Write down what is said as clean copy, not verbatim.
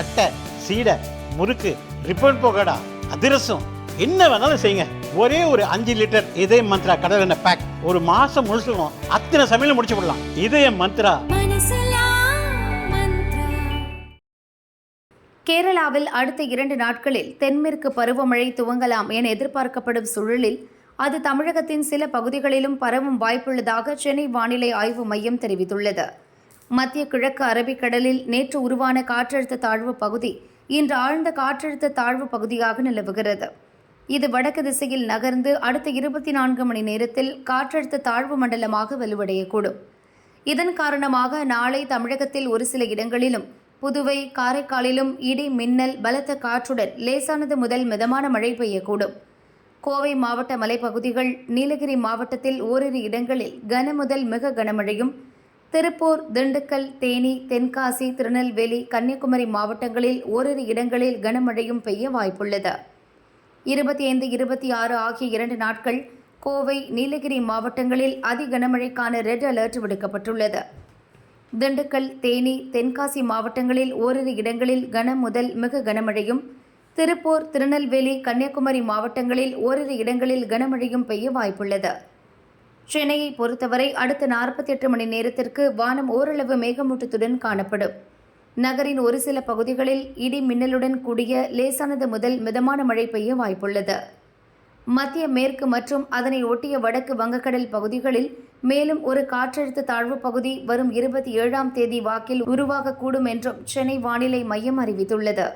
தட்டை, சீடை, முறுக்கு, ரிப்பன் பக்கோடா, அதிரசம், என்ன வேணாலும் செய்யுங்க. ஒரே ஒரு 5 லிட்டர் இதய மந்த்ரா கடல் எண்ணெய் பேக் ஒரு மாசம் முழுசுக்கும் அத்தனை சமையல் முடிச்சு விடலாம். இதய மந்த்ரா. கேரளாவில் அடுத்த 2 நாட்களில் தென்மேற்கு பருவமழை துவங்கலாம் என எதிர்பார்க்கப்படும் சூழலில் அது தமிழகத்தின் சில பகுதிகளிலும் பரவும் வாய்ப்புள்ளதாக சென்னை வானிலை ஆய்வு மையம் தெரிவித்துள்ளது. மத்திய கிழக்கு அரபிக்கடலில் நேற்று உருவான காற்றழுத்த தாழ்வு பகுதி இன்று ஆழ்ந்த காற்றழுத்த தாழ்வு பகுதியாக நிலவுகிறது. இது வடக்கு திசையில் நகர்ந்து அடுத்த 24 மணி நேரத்தில் காற்றழுத்த தாழ்வு மண்டலமாக வலுவடையக்கூடும். இதன் காரணமாக நாளை தமிழகத்தில் ஒரு சில இடங்களிலும் புதுவை, காரைக்காலிலும் இடி, மின்னல், பலத்த காற்றுடன் லேசானது முதல் மிதமான மழை பெய்யக்கூடும். கோவை மாவட்ட மலைப்பகுதிகள், நீலகிரி மாவட்டத்தில் ஓரிரு இடங்களில் கன முதல் மிக கனமழையும், திருப்பூர், திண்டுக்கல், தேனி, தென்காசி, திருநெல்வேலி, கன்னியாகுமரி மாவட்டங்களில் ஓரிரு இடங்களில் கனமழையும் பெய்ய வாய்ப்புள்ளது. 25, 26 ஆகிய 2 நாட்கள் கோவை, நீலகிரி மாவட்டங்களில் அதி கனமழைக்கான ரெட் அலர்ட் விடுக்கப்பட்டுள்ளது. திண்டுக்கல், தேனி, தென்காசி மாவட்டங்களில் ஓரிரு இடங்களில் கன முதல் மிக கனமழையும், திருப்பூர், திருநெல்வேலி, கன்னியாகுமரி மாவட்டங்களில் ஓரிரு இடங்களில் கனமழையும் பெய்ய வாய்ப்புள்ளது. சென்னையை பொறுத்தவரை அடுத்த 48 மணி நேரத்திற்கு வானம் ஓரளவு மேகமூட்டத்துடன் காணப்படும். நகரின் ஒரு சில பகுதிகளில் இடி, மின்னலுடன் கூடிய லேசானது முதல் மிதமான மழை பெய்ய வாய்ப்புள்ளது. மத்திய மேற்கு மற்றும் அதனை ஒட்டிய வடக்கு வங்கக்கடல் பகுதிகளில் மேலும் ஒரு காற்றழுத்த தாழ்வு பகுதி வரும் 27ஆம் தேதி வாக்கில் உருவாகக்கூடும் என்றும் சென்னை வானிலை மையம் அறிவித்துள்ளது.